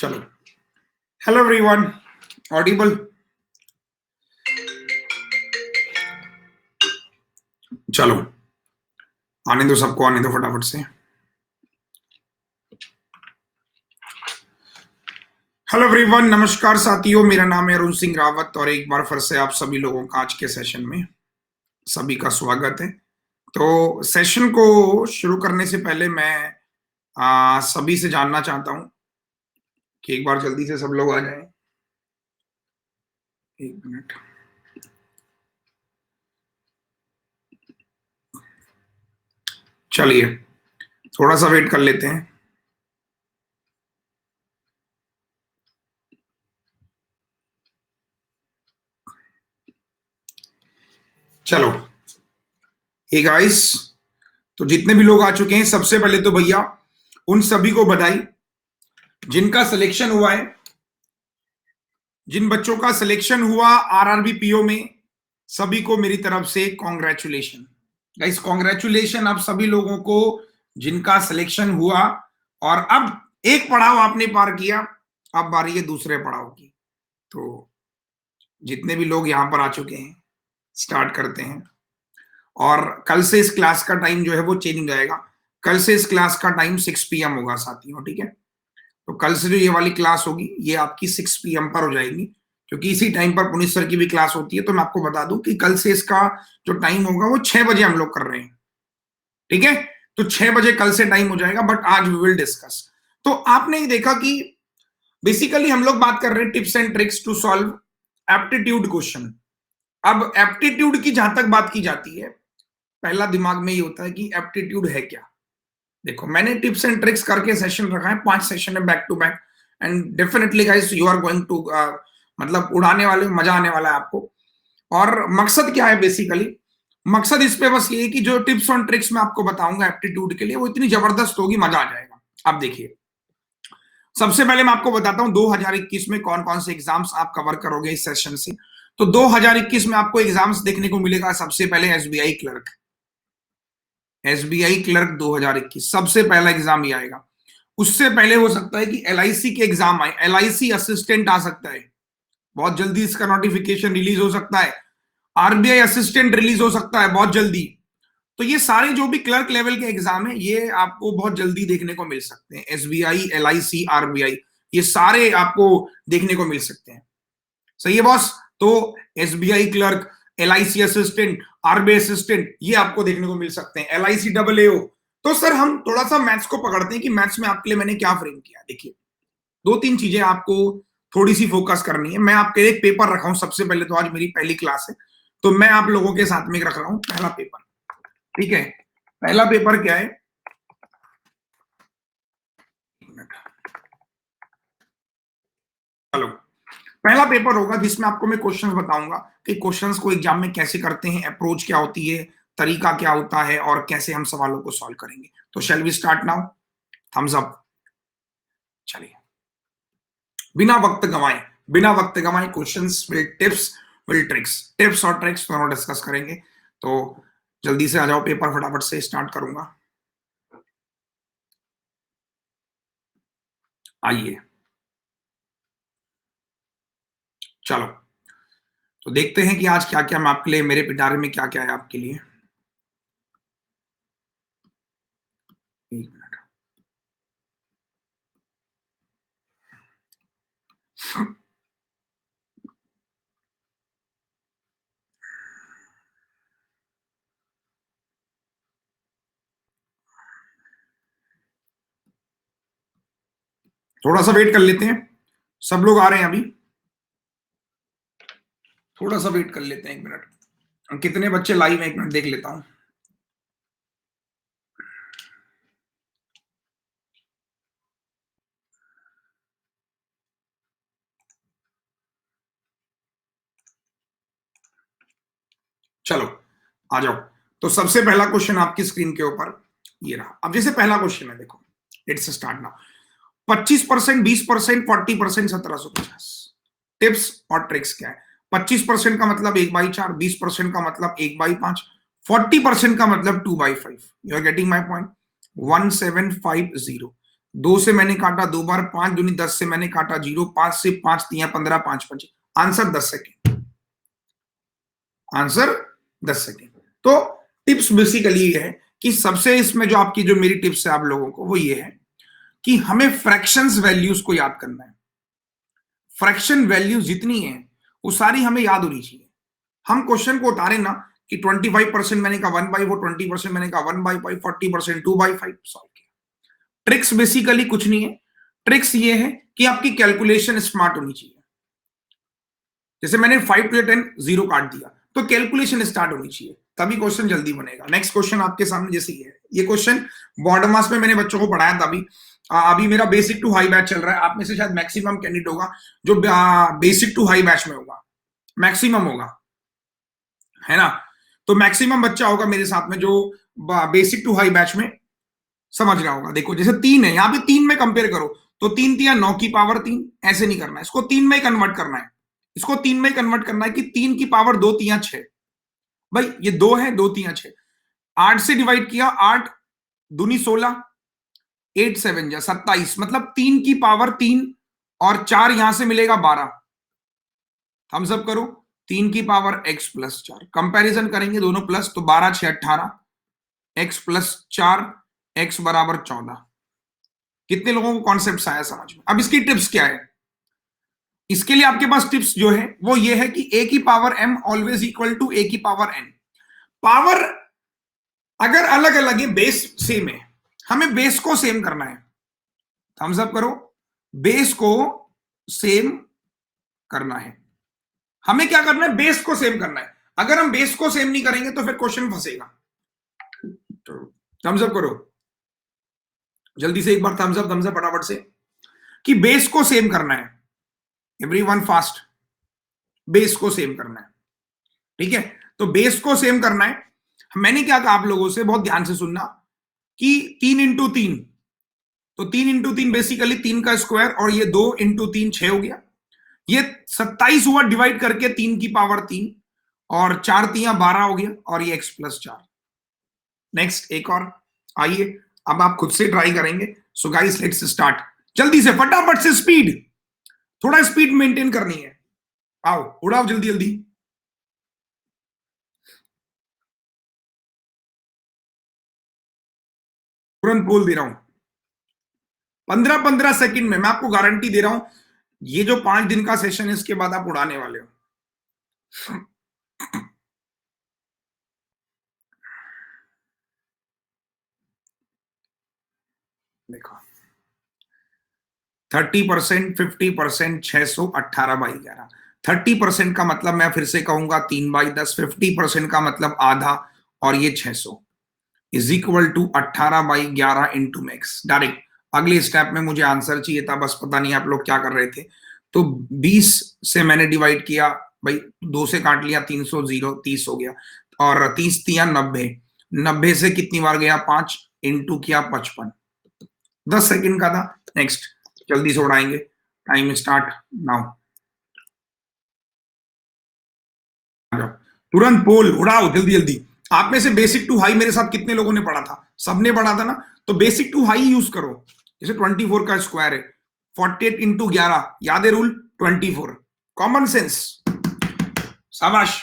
चलो, hello everyone, Audible. चलो, आने दो, सबको आने दो फटाफट से। हेलो एवरीवन, नमस्कार साथियों, मेरा नाम है अरुण सिंह रावत और एक बार फिर से आप सभी लोगों का आज के सेशन में सभी का स्वागत है। तो सेशन को शुरू करने से पहले मैं सभी से जानना चाहता हूं कि एक बार जल्दी से सब लोग आ जाएं। एक मिनट। चलिए, थोड़ा सा वेट कर लेते हैं। चलो, हे गाइस, तो जितने भी लोग आ चुके हैं, सबसे पहले तो भैया उन सभी को बधाई जिनका सिलेक्शन हुआ है, जिन बच्चों का सिलेक्शन हुआ आरआरबी पीओ में, सभी को मेरी तरफ से कॉन्ग्रेचुलेशन। गाइस, कॉन्ग्रेचुलेशन आप सभी लोगों को जिनका सिलेक्शन हुआ। और अब एक पड़ाव आपने पार किया, अब बारी है दूसरे पड़ाव की। तो जितने भी लोग यहां पर आ चुके हैं, स्टार्ट करते हैं। और कल से इस क्लास का टाइम जो है वो चेंज हो जाएगा। कल से इस क्लास का टाइम 6 PM होगा साथियों, ठीक है। तो कल से जो ये वाली क्लास होगी ये आपकी 6 PM पर हो जाएगी, क्योंकि इसी टाइम पर पुनीत सर की भी क्लास होती है। तो मैं आपको बता दूं कि कल से इसका जो टाइम होगा वो 6 बजे हम लोग कर रहे हैं, ठीक है। तो 6 बजे कल से टाइम हो जाएगा, बट आज वी विल डिस्कस। तो आपने ये देखा कि बेसिकली हम लोग बात कर रहे हैं tips and tricks to solve aptitude question. अब एप्टीट्यूड की जहां तक बात की जाती है, पहला दिमाग में ये होता है कि एप्टीट्यूड है क्या। देखो, मैंने टिप्स एंड ट्रिक्स करके सेशन रखा है, 5 सेशन है back to back, and definitely guys you are going to मतलब उड़ाने वाले, मजा आने वाला है आपको। और मकसद क्या है बेसिकली, मकसद इस पे बस ये है कि जो टिप्स और ट्रिक्स मैं आपको बताऊंगा एप्टीट्यूड के लिए, वो इतनी जबरदस्त होगी, मजा आ जाएगा। अब देखिए, सबसे पहले मैं आपको बताता हूं 2021 में कौन कौन से एग्जाम्स आप कवर करोगे इस सेशन से। तो 2021 में आपको एग्जाम्स देखने को मिलेगा। सबसे पहले एसबीआई क्लर्क, एसबीआई क्लर्क 2021 सबसे पहला एग्जाम ये आएगा। उससे पहले हो सकता है कि एलआईसी के एग्जाम आए, एलआईसी असिस्टेंट आ सकता है, बहुत जल्दी इसका नोटिफिकेशन रिलीज हो सकता है। आरबीआई असिस्टेंट रिलीज हो सकता है बहुत जल्दी। तो ये सारे जो भी क्लर्क लेवल के एग्जाम है ये आपको बहुत जल्दी देखने को मिल सकते हैं। एसबीआई, एलआईसी, आरबीआई, ये सारे आपको देखने को मिल सकते हैं। सही है बॉस। तो SBI clerk, LIC assistant, RBI assistant, ये आपको देखने को मिल सकते हैं। एलआईसी डबल एओ। तो सर हम थोड़ा सा मैथ्स को पकड़ते हैं कि मैथ्स में आपके लिए मैंने क्या फ्रेम किया। देखिए, 2-3 चीजें आपको थोड़ी सी फोकस करनी है। मैं आपके लिए एक पेपर रखा हूं। सबसे पहले तो आज मेरी पहली क्लास है, तो मैं आप लोगों के साथ में रख रहा हूं पहला पेपर, ठीक है। पहला पेपर क्या है, चलो, पहला पेपर होगा जिसमें आपको मैं क्वेश्चंस बताऊंगा कि क्वेश्चंस को एग्जाम में कैसे करते हैं, अप्रोच क्या होती है, तरीका क्या होता है और कैसे हम सवालों को सॉल्व करेंगे। तो shall we start now? Thumbs up. चलिए, बिना वक्त गंवाए, बिना वक्त गंवाए questions will tips will tricks, tips और ट्रिक्स दोनों डिस्कस करेंगे। तो जल्दी से आ जाओ, पेपर फटाफट से स्टार्ट करूंगा। आइए, चलो, तो देखते हैं कि आज क्या क्या मैं आपके लिए, मेरे पिटारे में क्या क्या है आपके लिए। एक मिनट। थोड़ा सा वेट कर लेते हैं, सब लोग आ रहे हैं अभी। थोड़ा सा वेट कर लेते हैं, 1 मिनट। कितने बच्चे लाइव हैं, 1 मिनट देख लेता हूं। चलो, आ जाओ। तो सबसे पहला क्वेश्चन आपकी स्क्रीन के ऊपर ये रहा। अब जैसे पहला क्वेश्चन है, देखो, इट्स स्टार्ट नाउ। 25%, 20%, 40%, 1750। टिप्स और ट्रिक्स क्या है? 25% का मतलब 1/4, 20% का मतलब 1/5, 40% का मतलब 2/5। You are getting my point. 1750, 2 से मैंने काटा 2 बार, 5 दूनी 10 से मैंने काटा 0, 5 से 5 3 15, 5 5, आंसर 10 सेकेंड, आंसर 10 सेकेंड। तो टिप्स बेसिकली ये है कि सबसे इसमें जो आपकी जो मेरी टिप्स है आप लोगों को वो ये है कि हमें फ्रैक्शंस वैल्यूज को याद करना है। फ्रैक्शन वैल्यूज जितनी है वो सारी हमें याद होनी चाहिए। हम क्वेश्चन को उतारे ना कि 25% मैंने कहा 1/4, 20% मैंने कहा 1/5, 40% 2/5 सॉल्व किया। ट्रिक्स बेसिकली कुछ नहीं है, ट्रिक्स ये है कि आपकी कैलकुलेशन स्मार्ट होनी चाहिए। जैसे मैंने 5 to 10 0 काट दिया तो कैलकुलेशन स्टार्ट होनी चाहिए, तभी क्वेश्चन जल्दी बनेगा। नेक्स्ट क्वेश्चन आपके सामने जैसे ये क्वेश्चन बॉर्डर मास में मैंने बच्चों को पढ़ाया था। अभी मेरा बेसिक टू हाई बैच चल रहा है। आप में से शायद मैक्सिमम कैंडिडेट होगा जो बेसिक टू हाई बैच में होगा, मैक्सिमम होगा, है ना। तो मैक्सिमम बच्चा होगा मेरे साथ में जो बेसिक टू हाई बैच में समझ रहा होगा। देखो जैसे 3 है, यहाँ पे 3 में कंपेयर करो तो 3 3 9 की पावर 3, ऐसे नहीं करना है, इसको 3 में कन्वर्ट करना है। इसको 3 में कन्वर्ट करना है कि 3 की पावर 2 3 6। भाई ये 2 है, 2 3 6, 8 से डिवाइड किया, 8 दूनी 16, 8 7 जा 27, मतलब 3 की पावर 3 और 4 यहां से मिलेगा 12। हम सब करो 3 की पावर x प्लस 4, कंपेरिजन करेंगे दोनों प्लस, तो 12 6 18, x प्लस 4, x बराबर 14। कितने लोगों को कॉन्सेप्ट आया समझ में? अब इसकी टिप्स क्या है? इसके लिए आपके पास टिप्स जो है वो ये है कि a की power m always equal to a की पावर n। पावर अगर अलग अलग है, बेस सेम है, हमें बेस को सेम करना है। थम्स अप करो, बेस को सेम करना है। हमें क्या करना है? बेस को सेम करना है। अगर हम बेस को सेम नहीं करेंगे तो फिर क्वेश्चन फंसेगा। थम्स अप करो जल्दी से, एक बार थम्स अप फटाफट से, कि बेस को सेम करना है। एवरीवन फास्ट, बेस को सेम करना है, ठीक है। तो बेस को सेम करना है। मैंने क्या कहा आप लोगों से, बहुत ध्यान से सुनना, कि 3 इंटू 3, तो 3 इंटू 3 बेसिकली 3 का स्क्वायर, और ये 2 इंटू 3 6 हो गया। ये 27 हुआ डिवाइड करके 3 की पावर 3, और 4 3 12 हो गया, और ये x प्लस 4। नेक्स्ट एक और, आइए अब आप खुद से ट्राई करेंगे। सो गाइस लेट्स स्टार्ट, जल्दी से फटाफट से, स्पीड, थोड़ा स्पीड मेंटेन करनी है। आओ उड़ाओ जल्दी जल्दी। तुरंत बोल दे रहा हूं, 15-15 सेकंड में, मैं आपको गारंटी दे रहा हूं, ये जो 5 दिन का सेशन है इसके बाद आप उड़ाने वाले हो। देखो 30%, 50%, 618/11। 30% का मतलब मैं फिर से कहूंगा 3/10, 50% का मतलब आधा, और ये 600 is equal to 18/11 into max. Direct अगले स्टेप में मुझे आंसर चाहिए था, बस पता नहीं आप लोग क्या कर रहे थे। तो 20 से मैंने डिवाइड किया, भाई 2 से काट लिया, 300 0 30 हो गया, और 30 3 90, 90 से कितनी बार गया? 5 इंटू किया 55, 10 सेकंड का था। नेक्स्ट जल्दी से उड़ाएंगे, टाइम स्टार्ट नाउ। तुरंत बोल, उड़ाओ जल्दी जल्दी। आप में से बेसिक टू हाई मेरे साथ कितने लोगों ने पढ़ा था? सबने पढ़ा था ना। तो बेसिक टू हाई यूज करो। जैसे 24 का स्क्वायर है 48 इंटू 11, याद है रूल 24, कॉमन सेंस। शाबाश,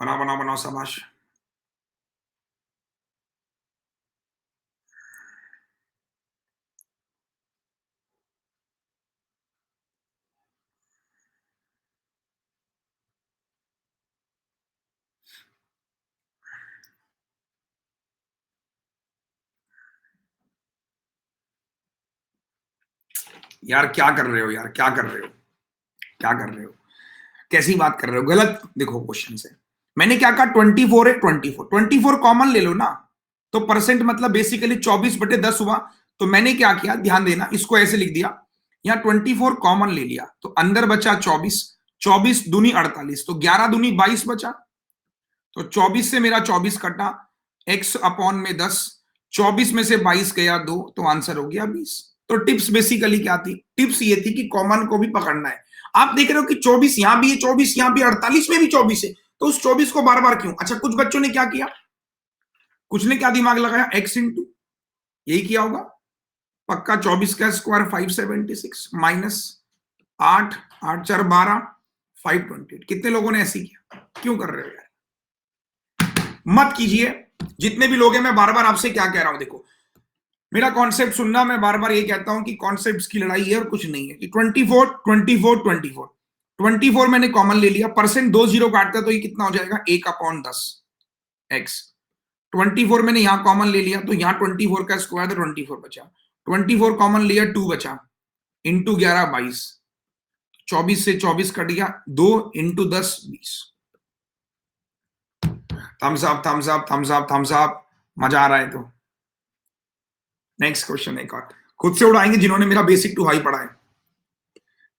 बनाओ बनाओ बनाओ, शाबाश। यार क्या कर रहे हो यार, क्या कर रहे हो, क्या कर रहे हो, कैसी बात कर रहे हो? गलत देखो क्वेश्चन से। मैंने क्या कहा? 24 है, 24 कॉमन ले लो ना। तो परसेंट मतलब बेसिकली 24/10 हुआ। तो मैंने क्या किया, ध्यान देना, इसको ऐसे लिख दिया, यहाँ 24 कॉमन ले लिया, तो अंदर बचा 24, 24 दूनी 48, तो 11 दूनी 22 बचा। तो 24 से मेरा 24 कटा, x अपॉन में 10, 24 में से 22 गया 2, तो आंसर हो गया 20। तो टिप्स बेसिकली क्या थी? टिप्स ये थी कि कॉमन को भी पकड़ना है। आप देख रहे हो कि 24 यहां भी है, 24 यहां भी, 48 में भी 24 है, तो उस 24 को बार बार क्यों? अच्छा कुछ बच्चों ने क्या किया, कुछ ने क्या दिमाग लगाया, x इंटू यही किया होगा पक्का। 24 का स्क्वायर 576 माइनस 8, 8 4 12, 528। कितने लोगों ने ऐसे किया? क्यों कर रहे हो यार? मत कीजिए। जितने भी लोग हैं, मैं बार बार आपसे क्या कह रहा हूं, देखो मेरा कॉन्सेप्ट सुनना। मैं बार बार ये कहता हूं कि कॉन्सेप्ट्स की लड़ाई है और कुछ नहीं है। कि 24 24 24 24 मैंने कॉमन ले लिया, परसेंट 2 जीरो काटता तो ये कितना हो जाएगा? 1/10 एक्स। 24 मैंने यहां कॉमन ले लिया तो यहां 24 का स्क्वायर तो 24 बचा। 24 कॉमन लिया 2 बचा, इंटू 11 22। 24 से 24 कट गया, 2 into 10 20। Thumbs up thumbs up thumbs up thumbs up. मजा आ रहा है तो नेक्स्ट क्वेश्चन एक और खुद से उड़ाएंगे जिन्होंने मेरा बेसिक टू हाई पढ़ा है।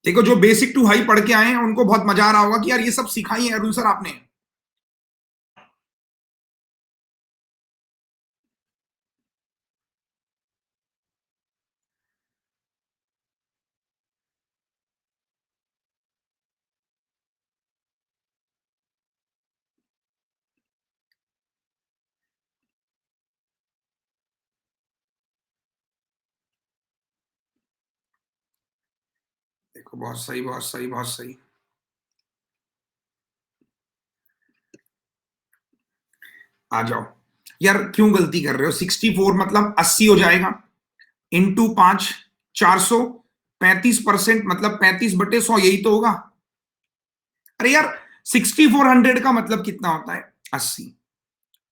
देखो जो बेसिक टू हाई पढ़ के आए हैं उनको बहुत मजा आ रहा होगा कि यार ये सब सिखाई है अरुण सर आपने। देखो बहुत सही बहुत सही बहुत सही। आ जाओ यार, क्यों गलती कर रहे हो? 64 मतलब 80 हो जाएगा, इंटू 5 400। 35% मतलब 35/100, यही तो होगा। अरे यार 6400 का मतलब कितना होता है? 80।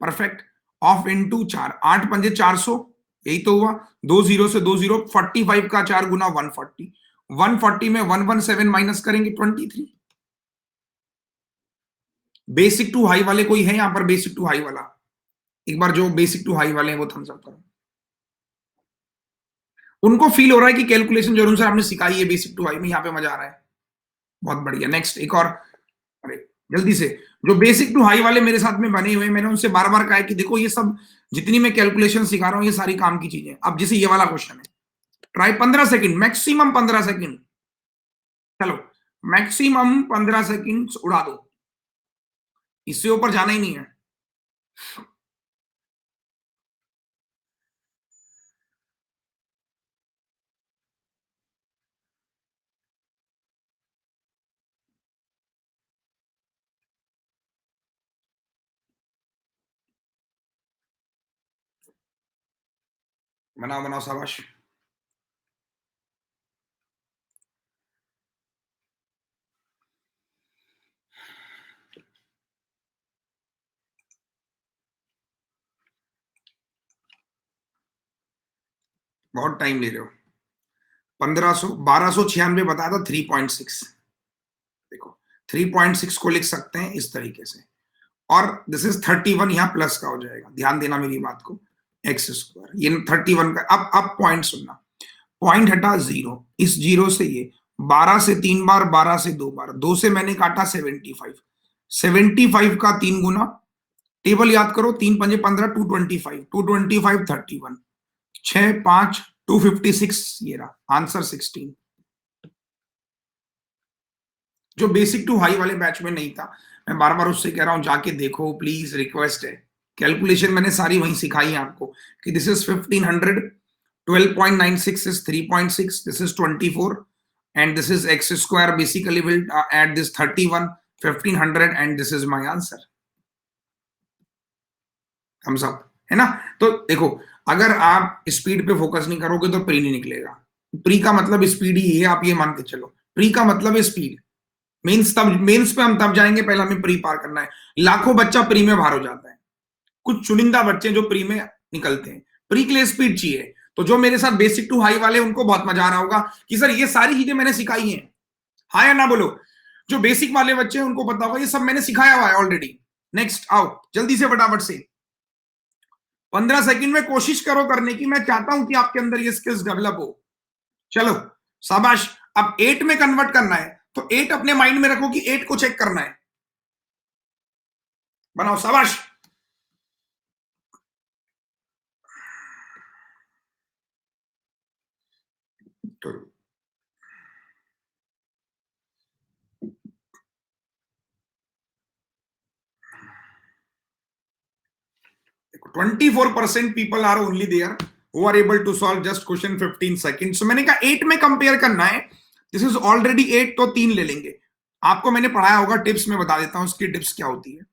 परफेक्ट। ऑफ इंटू 4, 8 पंजे 400, यही तो हुआ। 2 जीरो से 2 जीरो, 45 का 4 गुना 140। 140 में 117 माइनस करेंगे 23। बेसिक टू हाई वाले कोई है यहां पर? बेसिक टू हाई वाला एक बार, जो बेसिक टू हाई वाले हैं वो थम्स अप करो। उनको फील हो रहा है कि कैलकुलेशन जो उनसे आपने सिखाई है बेसिक टू हाई में, यहाँ पे मजा आ रहा है। बहुत बढ़िया। नेक्स्ट एक और। अरे जल्दी से। जो बेसिक टू हाई वाले मेरे साथ में बने हुए, मैंने उनसे बार बार कहा है कि देखो ये सब जितनी मैं कैलकुलेशन सिखा रहा हूँ ये सारी काम की चीजें। अब जैसे ये वाला क्वेश्चन है, ट्राई 15 सेकंड, मैक्सिमम 15 सेकंड। चलो मैक्सिमम 15 सेकंड उड़ा दो, इससे ऊपर जाना ही नहीं है। बनाओ बनाओ, शाबाश। बहुत टाइम ले रहे हो। 1500 1296 बताया था 3.6। देखो 3.6 को लिख सकते हैं इस तरीके से, और दिस इज 31, यहां प्लस का हो जाएगा। ध्यान देना मेरी बात को। एक्स स्क्वायर ये 31 का। अब पॉइंट सुनना। पॉइंट हटा जीरो, इस जीरो से ये 12 से 3 बार, 12 से 2 बार, 2 से मैंने काटा 75। 75 का 3 गुना, टेबल याद करो, 3 पंजे 15, 225, 225 31, 6 5 256, ये रहा आंसर 16। जो बेसिक टू हाई वाले बैच में नहीं था, मैं बार बार उससे कह रहा हूं जाके देखो प्लीज, रिक्वेस्ट है। कैलकुलेशन मैंने सारी वहीं सिखाई है आपको कि this is 1500, 12.96 is 3.6, this is 24, and this is x square. Basically will add this 31, 1500, and this is my answer. Thumbs up, है ना? तो देखो, अगर आप स्पीड पे फोकस नहीं करोगे तो प्री नहीं निकलेगा। प्री का मतलब स्पीड ही है, आप ये मान के चलो। प्री का मतलब है स्पीड। मेंस पे हम तब जाएंगे, पहले हमें प्री पार करना है। लाखों बच्चा प्री में बाहर हो जाता है, कुछ चुनिंदा बच्चे जो प्री में निकलते हैं। प्री के लिए स्पीड चाहिए। तो जो मेरे साथ बेसिक टू हाई वाले, उनको बहुत मजा आ रहा होगा कि सर ये सारी चीजें मैंने सिखाई हैं। हाँ या ना बोलो। जो बेसिक वाले बच्चे हैं उनको पता होगा ये सब मैंने सिखाया हुआ है ऑलरेडी। नेक्स्ट आओ जल्दी से फटाफट से। 15 सेकंड में कोशिश करो करने की। मैं चाहता हूं कि आपके अंदर ये स्किल्स डेवलप हो। चलो शाबाश। अब 8 में कन्वर्ट करना है तो 8 अपने माइंड में रखो कि 8 को चेक करना है। बनाओ, शाबाश। तो 24% people are only there who are able to solve just question 15 seconds. So मैंने कहा 8 में कंपेयर करना है, दिस इज ऑलरेडी 8, तो 3 ले लेंगे। आपको मैंने पढ़ाया होगा, टिप्स में बता देता हूं उसकी टिप्स क्या होती है।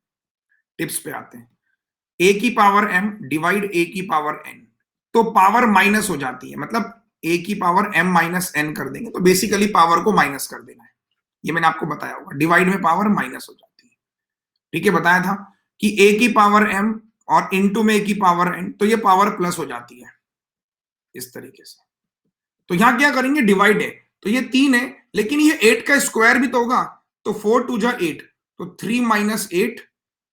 टिप्स पे आते हैं। ए की पावर एम डिवाइड ए की पावर एन, तो पावर माइनस हो जाती है, मतलब ए की पावर एम माइनस एन कर देंगे, तो बेसिकली पावर को माइनस कर देना है। ये मैंने आपको बताया होगा, डिवाइड में पावर माइनस हो जाती है। ठीक है, बताया था कि ए की पावर एम और इनटू में ए की पावर एन, तो ये पावर प्लस हो जाती है इस तरीके से। तो यहां क्या करेंगे, डिवाइड है तो ये 3 है, लेकिन ये 8 का स्क्वायर भी तो होगा, तो 4 टू जा 8, तो 3 माइनस 8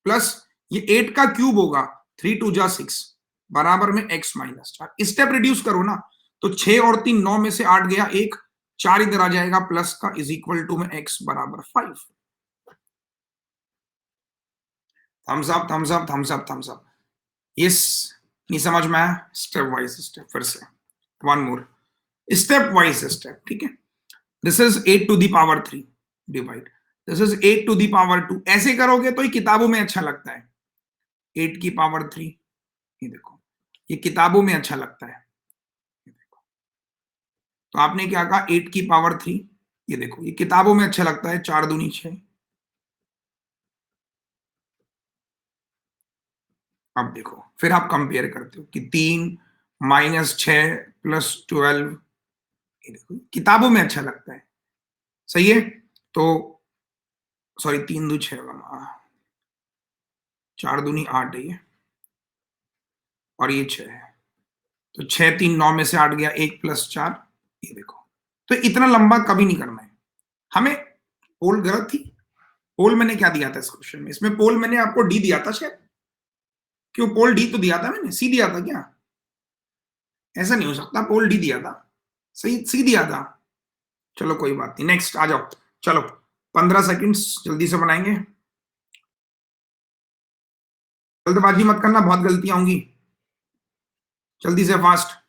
प्लस ये 8 का क्यूब होगा, 3 टू जा 6 बराबर में x माइनस 4। स्टेप रिड्यूस करो ना, तो 6 और 3 9 में से 8 गया, 1 4 इधर आ जाएगा प्लस का, इज इक्वल टू में x बराबर 5। Thumbs up thumbs up thumbs up thumbs up. Yes, नहीं समझ में आया? स्टेप वाइज स्टेप, फिर से one more, step wise step. ठीक है, this is 8 to the power 3 divide, this is 8 to the power 2। ऐसे करोगे तो ये किताबों में अच्छा लगता है, 8 की पावर 3, ये देखो ये किताबों में अच्छा लगता है। ये देखो, तो आपने क्या कहा, 8 की पावर 3, ये देखो ये किताबों में अच्छा लगता है, 4 दूनी 6। अब देखो फिर आप कंपेयर करते हो कि 3 माइनस 6 प्लस 12, ये देखो किताबों में अच्छा लगता है। सही है, तो सॉरी 3 दू 6, 4 दूनी 8 है ये, और ये 6 है, तो 6 3 9 में से 8 गया, 1 प्लस 4, ये देखो। तो इतना लंबा कभी नहीं करना है हमें। पोल गलत थी, पोल मैंने क्या दिया था इस क्वेश्चन में, इसमें पोल मैंने आपको डी दिया था शायद, क्यों पोल डी तो दिया था मैंने, सी दिया था क्या? ऐसा नहीं हो सकता, पोल डी दिया था, सही सी दिया था। चलो कोई बात नहीं, नेक्स्ट आ जाओ। चलो 15 सेकंड्स जल्दी से बनाएंगे, जल्दबाजी मत करना, बहुत गलतियां होंगी, जल्दी से फास्ट।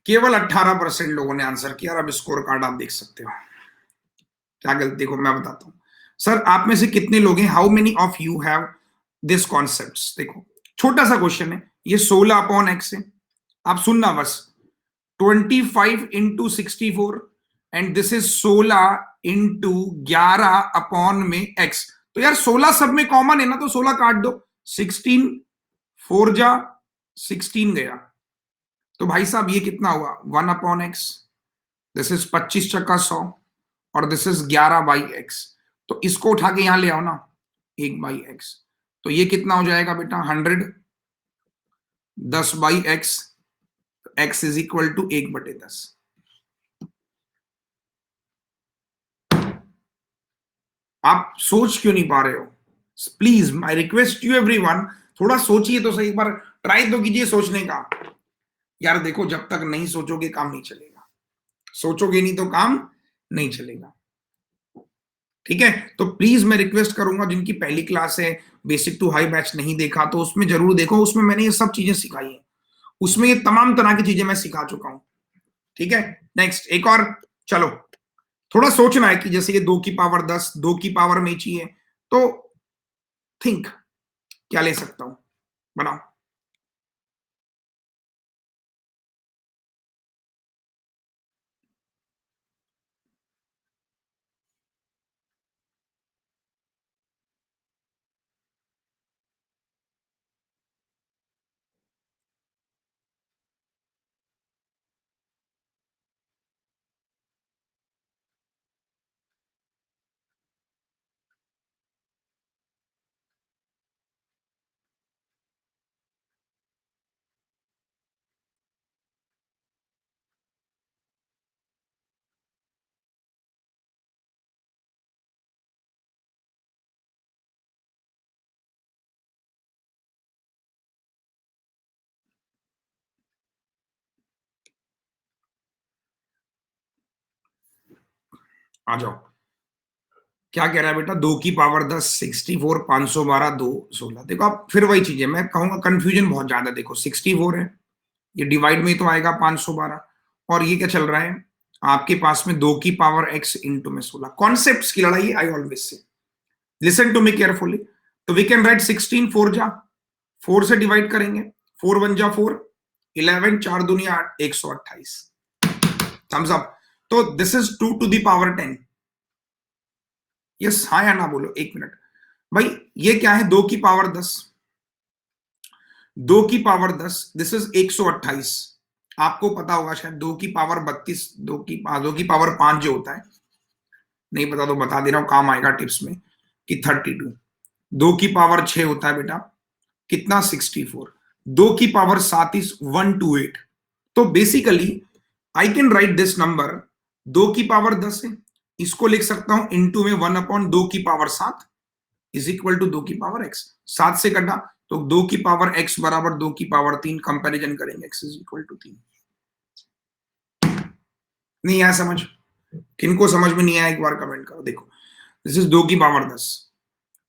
केवल 18% लोगों ने आंसर किया, अब स्कोर कार्ड आप देख सकते हो। क्या गलती, देखो मैं बताता हूँ। सर आप में से कितने लोग हैं, how many of you have this concept. देखो छोटा सा क्वेश्चन है ये, 16/x है, आप सुनना बस। 25 into 64 and this is 16 into 11 में x। तो यार 16 सब में कॉमन है ना, तो 16 काट दो, 16 4 जा 16 गया, तो भाई साहब ये कितना हुआ, 1/x। दिस इज 25 × 100 और दिस इज 11/x, तो इसको उठा के यहां ले आओ ना, 1/x, तो ये कितना हो जाएगा बेटा 100, 10/x, x is equal to 1/10। आप सोच क्यों नहीं पा रहे हो? Please I request you everyone, थोड़ा सोचिए तो सही, एक बार ट्राई तो कीजिए सोचने का। यार देखो जब तक नहीं सोचोगे काम नहीं चलेगा, सोचोगे नहीं तो काम नहीं चलेगा। ठीक है, तो प्लीज मैं रिक्वेस्ट करूंगा, जिनकी पहली क्लास है, बेसिक टू हाई बैच नहीं देखा तो उसमें जरूर देखो, उसमें मैंने ये सब चीजें सिखाई है, उसमें ये तमाम तरह की चीजें मैं सिखा चुका हूं। ठीक है, नेक्स्ट एक और। चलो थोड़ा सोचना है कि जैसे ये 2 की पावर 10 2 की पावर में चाहिए, तो थिंक क्या ले सकता हूं, बनाओ। आ जाओ, क्या कह रहा है बेटा, 2 की पावर 10, 64, 512, 2, 16। देखो आप फिर वही चीज है, मैं कहूंगा कंफ्यूजन बहुत ज्यादा। देखो 64 है, ये डिवाइड में ही तो आएगा 512, और ये क्या चल रहा है आपके पास में 2 की पावर x इंटू में 16। कॉन्सेप्ट्स की लड़ाई, I always say, listen to me carefully. तो वी कैन राइट 16, 4 जा 4 से डिवाइड करेंगे, 4 1 जा 4, 11, 4 दुनिया 8, 128। Thumbs up. तो this is 2 to the power 10। Yes हाँ या ना बोलो, 1 मिनट भाई। ये क्या है, 2 की पावर 10, 2 की पावर 10, दिस इज 128। आपको पता होगा शायद 2 की पावर 32, 2 की पावर 5 जो होता है, नहीं पता तो बता दे रहा हूं, काम आएगा टिप्स में, कि 32। 2 की पावर 6 होता है बेटा कितना, 64। 2 की पावर 7 इज 128। तो basically I can write this number, 2 की पावर 10 है, इसको लिख सकता हूं इंटू में 1/2 की पावर 7 इज इक्वल टू 2 की पावर x। 7 से कटा तो 2 की पावर x बराबर 2 की पावर 3, कंपैरिजन करेंगे x इज इक्वल टू 3। नहीं आया समझ? किनको समझ में नहीं आया एक बार कमेंट करो। देखो दिस इज 2 की पावर 10,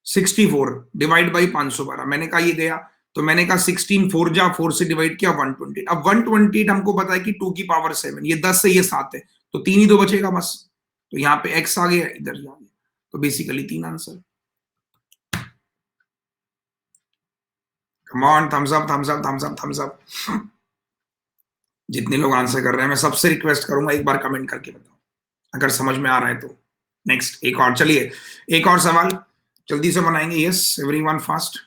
64 डिवाइड बाई 512। मैंने कहा ये गया, तो मैंने कहा 16, 4 जा 4 से डिवाइड किया 128। अब 128 हमको पता है कि 2 की पावर 7, ये 10 से ये 7 है, तो 3 ही तो बचेगा बस। तो यहाँ पे x आ गया, इधर जा गया, तो basically 3 answer. Come on, thumbs up thumbs up thumbs up thumbs up. जितने लोग आंसर कर रहे हैं, मैं सबसे रिक्वेस्ट करूंगा एक बार कमेंट करके बताओ अगर समझ में आ रहा है तो। नेक्स्ट एक और, चलिए एक और सवाल जल्दी से बनाएंगे। Yes everyone fast.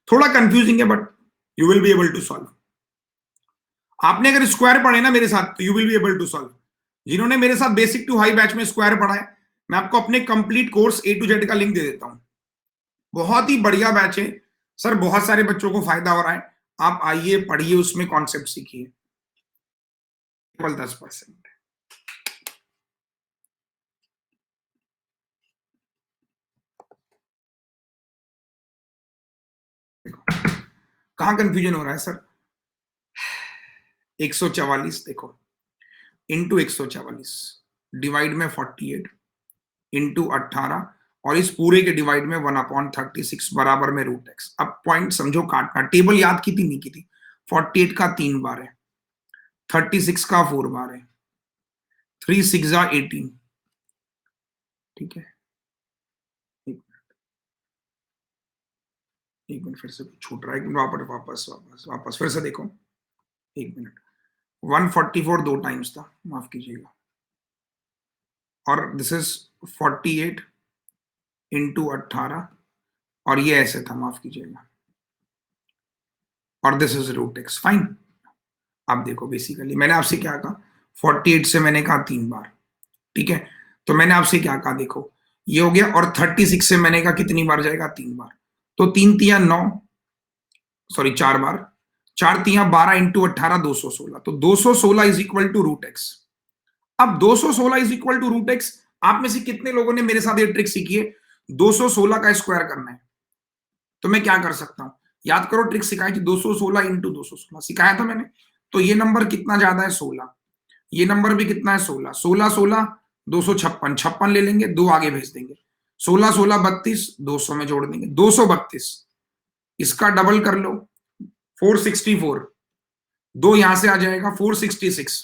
थोड़ा कंफ्यूजिंग है but you will be able to solve. आपने अगर स्क्वायर पढ़े ना मेरे साथ तो you will be able to solve. जिन्होंने मेरे साथ बेसिक टू हाई बैच में स्क्वायर पढ़ा है, मैं आपको अपने complete course A to Z का लिंक दे देता हूं। बहुत ही बढ़िया बैच है सर, बहुत सारे बच्चों को फायदा हो रहा है। आप आइए पढ़िए, उसमें कॉन्सेप्ट सीखिए। केवल 10%। कहां कंफ्यूजन हो रहा है सर? 144 देखो, इंटू 144 डिवाइड में 48 इंटू 18, और इस पूरे के डिवाइड में 1/36 बराबर में रूट एक्स। अब पॉइंट समझो काटना, टेबल याद की थी नहीं की थी। 48 का 3 बार है, 36 का 4 बार है, 3 6 18। ठीक है, एक मिनट फिर से छूट रहा है, वापस वापस वापस वापस फिर से देखो, एक मिनट। 144 2 टाइम्स था, माफ कीजिएगा, और दिस इज 48 इंटू 18, और ये ऐसे था, माफ कीजिएगा, और this is root x. Fine. आप देखो बेसिकली मैंने आपसे क्या कहा, 48 से मैंने कहा 3 बार, ठीक है, तो मैंने आपसे क्या कहा, देखो ये हो गया, और 36 से मैंने कहा कितनी बार जाएगा, 3 बार, तो 3 तिया 9, सॉरी 4 बार, 4 तिया 12 इंटू 18 216, तो 216 is equal to root x. अब 216 is equal to root x, आप में से कितने लोगों ने मेरे साथ ये ट्रिक सीखी है, 216 का स्क्वायर करना है? तो मैं क्या कर सकता हूं, याद करो ट्रिक सिखाई थी, 216 इंटू 216 सिखाया था मैंने। तो ये नंबर कितना ज्यादा है, 16, ये नंबर भी कितना है, 16, 16 16 256, 56 ले लेंगे, 2 आगे भेज देंगे, 16 16 32, 200 में जोड़ देंगे, 232। इसका डबल कर लो, 464, 2 यहां से आ जाएगा 466।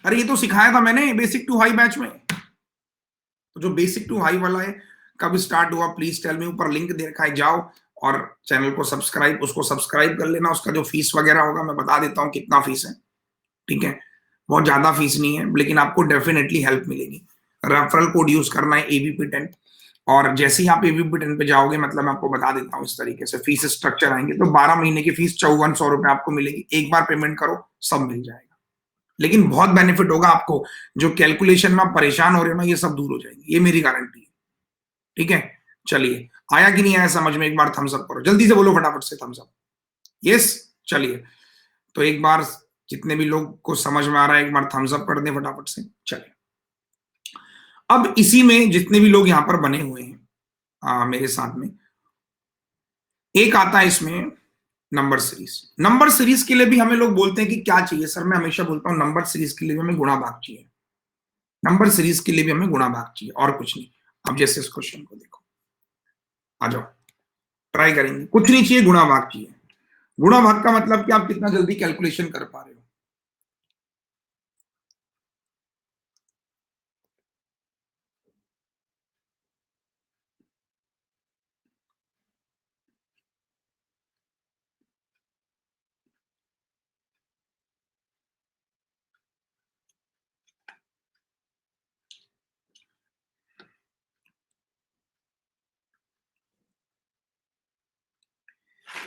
अरे ये तो सिखाया था मैंने बेसिक टू हाई बैच में। तो जो बेसिक टू हाई वाला है, कब स्टार्ट हुआ प्लीज टेल मी, ऊपर लिंक दे रखा है, जाओ और चैनल को सब्सक्राइब, उसको सब्सक्राइब कर लेना। उसका जो फीस वगैरह होगा मैं बता देता हूँ कितना फीस है, ठीक है, बहुत ज्यादा फीस नहीं है, लेकिन आपको डेफिनेटली हेल्प मिलेगी। रेफरल कोड यूज करना है ABP10, और जैसे ही आप ABP10 पे जाओगे, मतलब मैं आपको बता देता हूँ इस तरीके से फीस स्ट्रक्चर आएंगे, तो 12 महीने की फीस 5400 रुपए आपको मिलेगी। एक बार पेमेंट करो सब मिल जाएगा, लेकिन बहुत बेनिफिट होगा आपको। जो कैलकुलेशन में आप परेशान हो रहे हो ना, ये सब दूर हो जाएंगे, ये मेरी गारंटी है, ठीक है। चलिए आया कि नहीं आया समझ में, एक बार थम्स अप करो, जल्दी से बोलो फटाफट से थम्स अप। यस चलिए, तो एक बार जितने भी लोग को समझ में आ रहा है एक बार थम्स अप कर दें फटाफट से। चलिए अब इसी में जितने भी लोग यहां पर बने हुए हैं मेरे साथ में, एक आता है इसमें नंबर सीरीज के लिए भी हमें लोग बोलते हैं कि क्या चाहिए सर, मैं हमेशा बोलता हूं नंबर सीरीज के लिए भी हमें गुणा भाग चाहिए। नंबर सीरीज के लिए भी हमें गुणा भाग चाहिए और कुछ नहीं। अब जैसे इस क्वेश्चन को देखो, आ जाओ ट्राई करेंगे, कुछ नहीं चाहिए, गुणा भाग चाहिए। गुणा भाग का मतलब कि आप कितना जल्दी कैलकुलेशन कर पा रहे हो।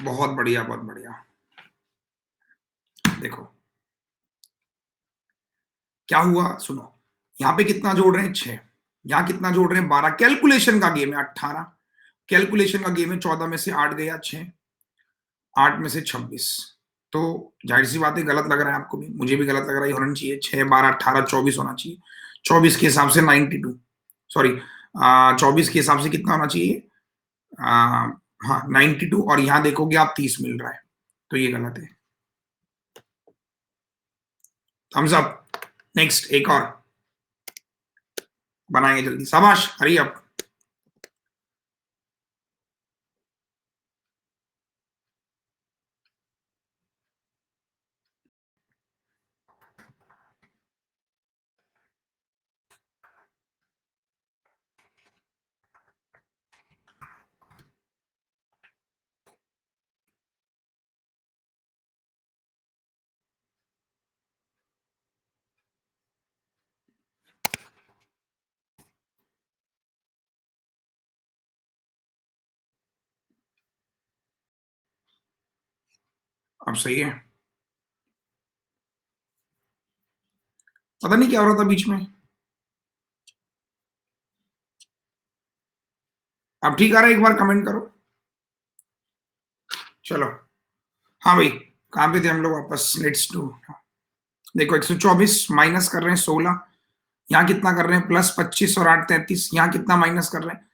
बहुत बढ़िया, बहुत बढ़िया। देखो क्या हुआ, सुनो, यहां पे कितना जोड़ रहे हैं 6, यहां कितना जोड़ रहे हैं 12, कैलकुलेशन का गेम है 18, कैलकुलेशन का गेम है, 14 में से 8 गया 6, 8 में से 26, तो जाहिर सी बात है गलत लग रहा है आपको भी, मुझे भी गलत लग रहा है, होना चाहिए 6 12 18 24 होना चाहिए। 24 के हिसाब से 92, सॉरी 24 के हिसाब से कितना होना चाहिए, आ, हाँ 92, और यहां देखोगे आप 30 मिल रहा है, तो ये गलत है। Thums up. नेक्स्ट एक और बनाएंगे जल्दी, शाबाश, हरी अप। अब सही है, पता नहीं क्या हो रहा था बीच में। अब ठीक आ रहा है, एक बार कमेंट करो। चलो, हाँ भाई, कहाँ पे थे हम लोग, वापस लेट्स डू। देखो 124 माइनस कर रहे हैं 16, यहाँ कितना कर रहे हैं प्लस 25, और 8 33, यहाँ कितना माइनस कर रहे हैं,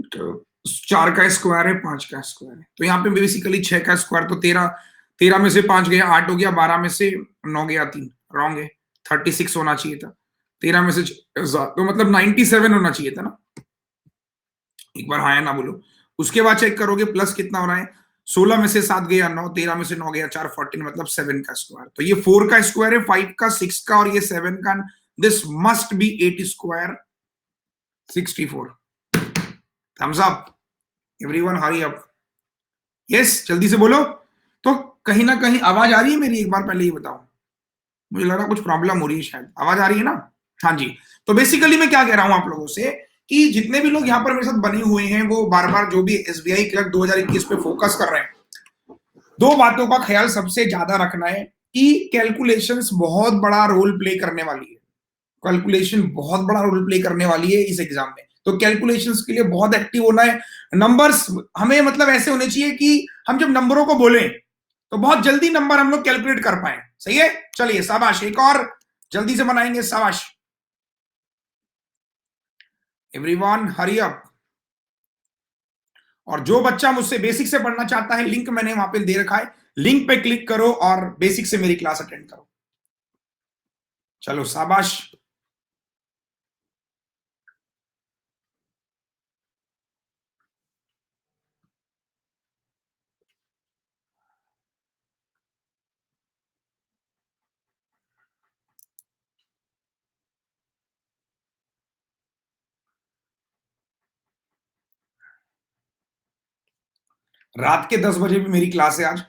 तो 4 का स्क्वायर है 5 का स्क्वायर है, तो यहाँ पे बेसिकली 6 का स्क्वायर, तो 13, 13 में से 5 गया 8 हो गया, 12 में से 9 गया 3, रॉन्ग है, 36 होना चाहिए था, 13 में से तो मतलब 97 होना चाहिए था ना। एक बार हाँ या ना बोलो। उसके बाद चेक करोगे प्लस कितना हो रहा है, 16 में से 7 गया 9, 13 में से 9 गया 4, 14, मतलब 7 का स्क्वायर, तो ये 4 का स्क्वायर है, 5 का, 6 का, और ये 7 का, this must be 8 square 64। Thumbs up, everyone hurry up. Yes, जल्दी से बोलो। तो कहीं ना कहीं आवाज आ रही है मेरी, एक बार पहले ये बताओ, मुझे लग रहा कुछ प्रॉब्लम हो रही है, शायद आवाज आ रही है ना। हाँ जी। तो बेसिकली मैं क्या कह रहा हूं आप लोगों से, कि जितने भी लोग यहाँ पर मेरे साथ बने हुए हैं वो बार बार जो भी एसबीआई क्लर्क 2021 पे फोकस कर रहे हैं, दो बातों का ख्याल सबसे ज्यादा रखना है, कि कैलकुलेशंस बहुत बड़ा रोल प्ले करने वाली है, कैलकुलेशन बहुत बड़ा रोल प्ले करने वाली है इस एग्जाम में, तो कैलकुलेशंस के लिए बहुत एक्टिव होना है। नंबर्स हमें मतलब ऐसे होने चाहिए कि हम जब नंबरों को बोलें तो बहुत जल्दी नंबर हम लोग कैलकुलेट कर पाए, सही है। चलिए शाबाश, एक और जल्दी से बनाएंगे, शाबाश, एवरीवन हरी अप। और जो बच्चा मुझसे बेसिक से पढ़ना चाहता है, लिंक मैंने वहां पे दे रखा है, लिंक पे क्लिक करो और बेसिक से मेरी क्लास अटेंड करो। चलो शाबाश। रात के 10 बजे भी मेरी क्लास है आज,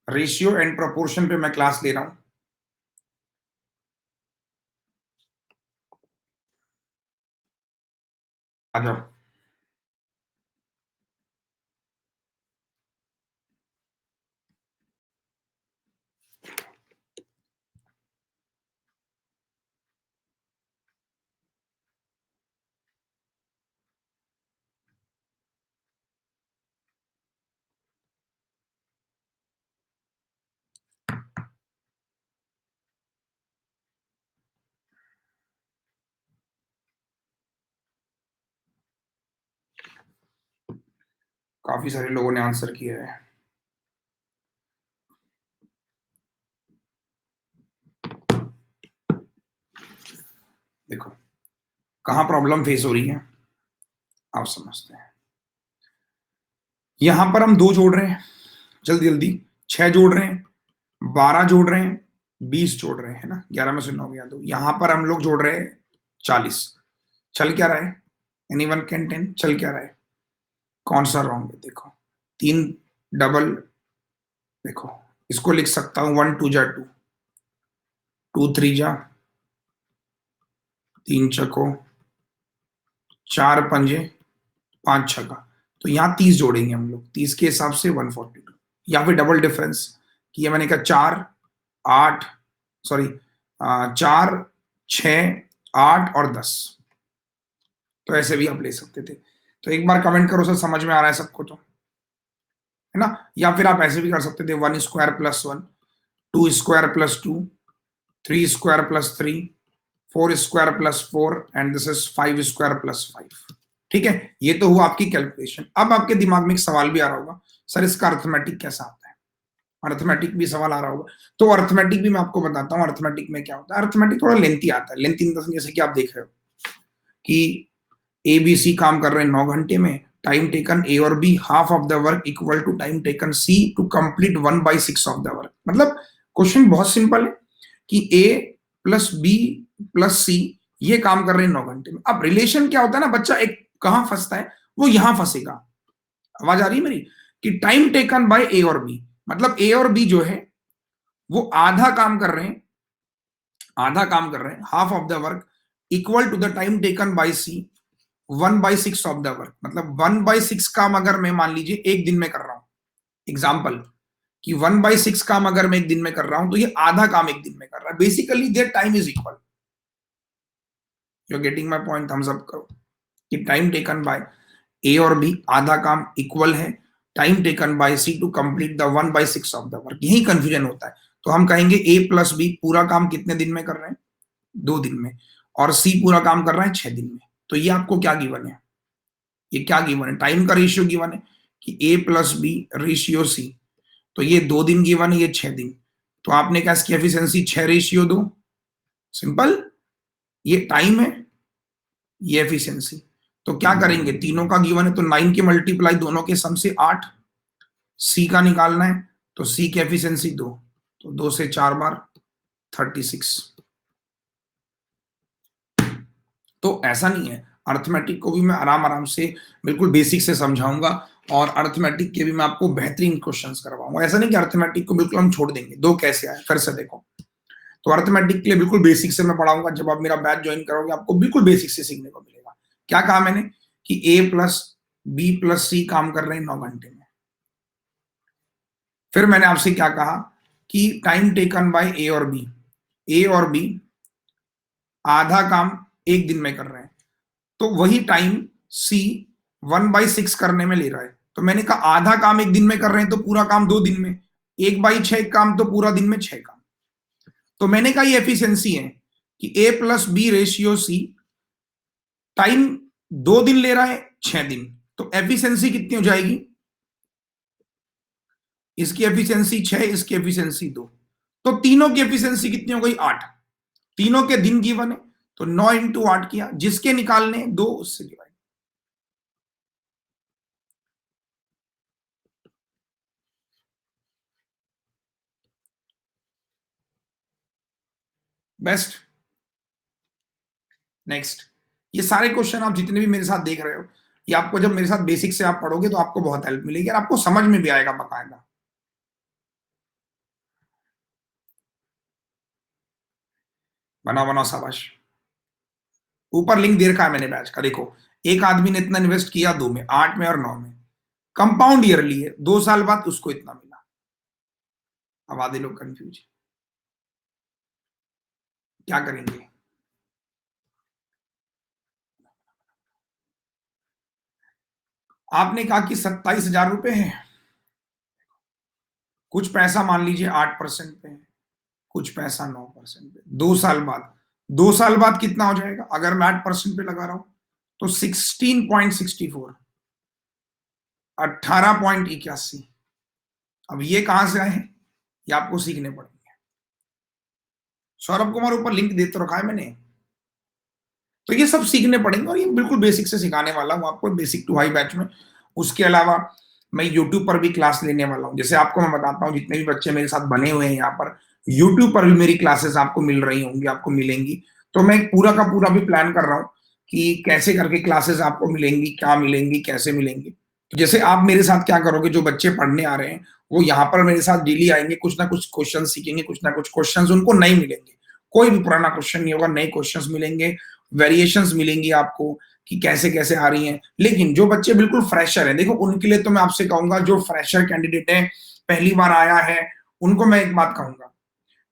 रेशियो एंड प्रोपोर्शन पे मैं क्लास ले रहा हूं। आ जाओ। काफी सारे लोगों ने आंसर किया है। देखो कहां प्रॉब्लम फेस हो रही है, आप समझते हैं। यहां पर हम 2 जोड़ रहे हैं, जल्दी जल्दी 6 जोड़ रहे हैं, 12 जोड़ रहे हैं, 20 जोड़ रहे हैं ना, 11 में से 9 गया तो यहां पर हम लोग जोड़ रहे हैं 40। चल क्या रहा है, एनीवन कैन 10, चल क्या रहा है, कौन सा रॉन्ग है, देखो 3 डबल, देखो इसको लिख सकता हूं 1 2 जा 2, 2 3 जा 3 चको, 4 पंजे, 5 छक्का। तो यहाँ 30 जोड़ेंगे हम लोग, 30 के हिसाब से 142, या फिर डबल डिफरेंस कि ये मैंने कहा 4 8, सॉरी 4 6 8 और 10, तो ऐसे भी आप ले सकते थे। तो एक बार कमेंट करो सर समझ में आ रहा है सबको, तो है ना। या फिर आप ऐसे भी कर सकते थे 1 square plus 1, 2 square plus 2, 3 square plus 3, 4 square plus 4 and this is 5 square plus 5। ठीक है, ये तो हुआ आपकी कैलकुलेशन। अब आपके दिमाग में एक सवाल भी आ रहा होगा, सर इसका अर्थमेटिक कैसा आता है, अर्थमेटिक भी सवाल आ रहा होगा। तो अर्थमेटिक भी मैं आपको बताता हूँ अर्थमेटिक में क्या होता है। अर्थमेटिक थोड़ा लेंथी आता है, लेंथी इन द सेंस जैसे कि आप देख रहे हो कि ए बी सी काम कर रहे हैं 9 घंटे में, टाइम टेकन ए और B half of the work equal to time taken C to complete 1/6 of the work. मतलब क्वेश्चन बहुत सिंपल है कि A plus B plus C ये काम कर रहे हैं 9 घंटे में। अब रिलेशन क्या होता है ना, बच्चा एक कहां फंसता है, वो यहां फंसेगा। आवाज आ रही है मेरी, कि टाइम टेकन बाय ए और बी, मतलब ए और बी जो है वो आधा काम कर रहे हैं, आधा काम कर रहे हैं, half of the work equal to the time taken by C 1/6 of the work. मतलब 1/6 काम अगर मैं मान लीजिए एक दिन में कर रहा हूं, एग्जाम्पल कि 1/6 काम अगर मैं एक दिन में कर रहा हूं, तो ये आधा काम एक दिन में कर रहा है। Basically their time is equal. You are getting my point, thumbs up करो कि टाइम टेकन बाय ए और बी आधा काम इक्वल है time taken by C to complete the 1/6 of the work. यही कंफ्यूजन होता है। तो हम कहेंगे ए प्लस बी पूरा काम कितने दिन में कर रहे हैं, 2 दिन में, और सी पूरा काम कर रहा है 6 दिन में। तो ये आपको क्या गिवन है, ये क्या गिवन है, टाइम का रेशियो गिवन है कि ए प्लस बी रेशियो सी। तो ये 2 दिन गिवन है, ये 6 दिन। तो आपने क्या इसकी एफिशिएंसी 6:2, सिंपल। ये टाइम है, ये एफिशिएंसी। तो क्या करेंगे, तीनों का गिवन है तो 9 के मल्टीप्लाई दोनों के सम से 8, सी का निकालना है तो सी की एफिशिएंसी 2, तो 2 से 4 बार 36। तो ऐसा नहीं है, अर्थमेटिक को भी मैं आराम आराम से बिल्कुल बेसिक से समझाऊंगा, और अर्थमेटिक के भी मैं आपको बेहतरीन क्वेश्चंस करवाऊंगा। ऐसा नहीं कि अर्थमेटिक को बिल्कुल हम छोड़ देंगे। 2 कैसे आए फिर से देखो। तो अर्थमेटिक के लिए बिल्कुल बेसिक से मैं पढ़ाऊंगा। जब आप मेरा बैच ज्वाइन करोगे आपको बिल्कुल बेसिक से सीखने को मिलेगा। क्या कहा मैंने कि ए प्लस बी प्लस सी काम कर रहे हैं 9 घंटे में। फिर मैंने आपसे क्या कहा कि टाइम टेकन बाय ए और बी, ए और बी आधा काम एक दिन में कर रहे हैं, तो वही टाइम सी 1/6 करने में ले रहा है। तो मैंने कहा आधा काम एक दिन में कर रहे हैं तो पूरा काम 2 दिन में, 1/6 काम तो पूरा दिन में 6 काम। तो मैंने कहा ये एफिशिएंसी है कि A plus B ratio C time 2 दिन ले रहा है 6 दिन। तो एफिशिएंसी कितनी हो जाएगी, इसकी एफिशिएंसी 6, इसकी एफिशिएंसी 2, तो तीनों की एफिशिएंसी कितनी हो गई 8। तीनों के दिन गिवन है तो 9 इंटू 8 किया, जिसके निकालने 2 उससे डिवाइड। बेस्ट। नेक्स्ट, ये सारे क्वेश्चन आप जितने भी मेरे साथ देख रहे हो, ये आपको जब मेरे साथ बेसिक से आप पढ़ोगे तो आपको बहुत हेल्प मिलेगी और आपको समझ में भी आएगा बकायदा। बनाओ बनाओ, शाबाश। ऊपर लिंक दे रखा है मैंने बैच का, देखो एक आदमी ने इतना इन्वेस्ट किया 2 में, 8 में और 9 में, कंपाउंड ईयरली है, 2 साल बाद उसको इतना मिला। अब आधे लोग कंफ्यूज, क्या करेंगे। आपने कहा कि 27,000 रुपए है, कुछ पैसा मान लीजिए 8% पे है, कुछ पैसा 9% पे, 2 साल बाद, 2 साल बाद कितना हो जाएगा अगर मैं 8% पे लगा रहा हूं, तो 16.64, 18.81। अब ये कहां से आए हैं, ये आपको सीखने पड़ेंगे। सौरभ कुमार ऊपर लिंक दे तो रखा है मैंने, तो ये सब सीखने पड़ेंगे और ये बिल्कुल बेसिक से सिखाने वाला हूँ आपको, बेसिक टू हाई बैच में। उसके अलावा मैं यूट्यूब पर भी क्लास लेने वाला हूँ। जैसे आपको मैं बताता हूँ, जितने भी बच्चे मेरे साथ बने हुए हैं यहाँ पर, यूट्यूब पर भी मेरी क्लासेस आपको मिल रही होंगी, आपको मिलेंगी। तो मैं पूरा का पूरा भी प्लान कर रहा हूँ कि कैसे करके क्लासेस आपको मिलेंगी, क्या मिलेंगी, कैसे मिलेंगी। तो जैसे आप मेरे साथ क्या करोगे, जो बच्चे पढ़ने आ रहे हैं वो यहाँ पर मेरे साथ डेली आएंगे, कुछ ना कुछ क्वेश्चन सीखेंगे, कुछ ना कुछ क्वेश्चन उनको नहीं मिलेंगे, कोई भी पुराना क्वेश्चन नहीं होगा, नए क्वेश्चंस मिलेंगे, वेरिएशंस मिलेंगी आपको कि कैसे कैसे आ रही हैं। लेकिन जो बच्चे बिल्कुल फ्रेशर हैं, देखो उनके लिए तो मैं आपसे कहूंगा, जो फ्रेशर कैंडिडेट है, पहली बार आया है, उनको मैं एक बात कहूंगा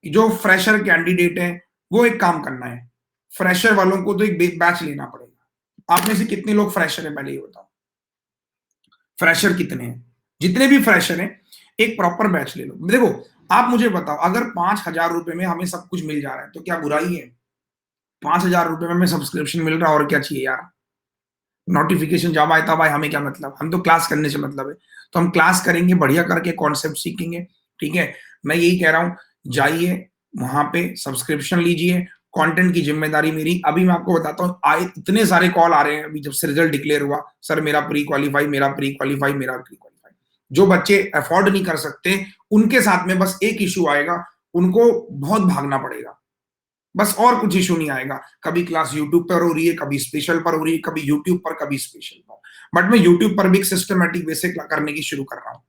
कि जो फ्रेशर कैंडिडेट है वो एक काम करना है, फ्रेशर वालों को तो एक बैच लेना पड़ेगा। आप में से कितने लोग फ्रेशर है, पहले ये बताओ, फ्रेशर कितने हैं? जितने भी फ्रेशर हैं एक प्रॉपर बैच ले लो। देखो आप मुझे बताओ, अगर 5,000 रुपए में हमें सब कुछ मिल जा रहा है तो क्या बुराई है? 5,000 रुपए में हमें सब्सक्रिप्शन मिल रहा है, और क्या चाहिए यार? नोटिफिकेशन जब आए तब आए, हमें क्या मतलब, हम तो क्लास करने से मतलब है। तो हम क्लास करेंगे, बढ़िया करके कॉन्सेप्ट सीखेंगे, ठीक है। मैं यही कह रहा हूँ, जाइए वहां पे सब्सक्रिप्शन लीजिए, कंटेंट की जिम्मेदारी मेरी। अभी मैं आपको बताता हूँ, आए इतने सारे कॉल आ रहे हैं अभी जब से रिजल्ट डिक्लेयर हुआ, सर मेरा प्री क्वालिफाई, मेरा प्री क्वालिफाई, मेरा प्री क्वालिफाई। जो बच्चे अफोर्ड नहीं कर सकते उनके साथ में बस एक इशू आएगा, उनको बहुत भागना पड़ेगा, बस और कुछ इशू नहीं आएगा। कभी क्लास यूट्यूब पर हो रही है, कभी स्पेशल पर हो रही है, कभी यूट्यूब पर, कभी स्पेशल पर। बट मैं यूट्यूब पर भी एक सिस्टमेटिक वे से करने की शुरू कर रहा हूँ,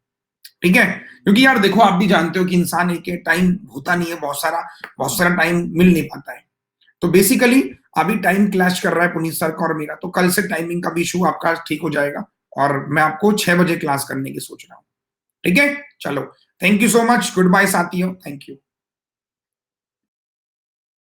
ठीक है। क्योंकि यार देखो, आप भी जानते हो कि इंसान एक टाइम होता नहीं है, बहुत सारा टाइम मिल नहीं पाता है। तो बेसिकली अभी टाइम क्लैश कर रहा है पुनीत सर का और मेरा, तो कल से टाइमिंग का भी इशू आपका ठीक हो जाएगा और मैं आपको 6 बजे क्लास करने की सोच रहा हूँ, ठीक है। चलो, thank you so much, goodbye साथियों, थैंक यू।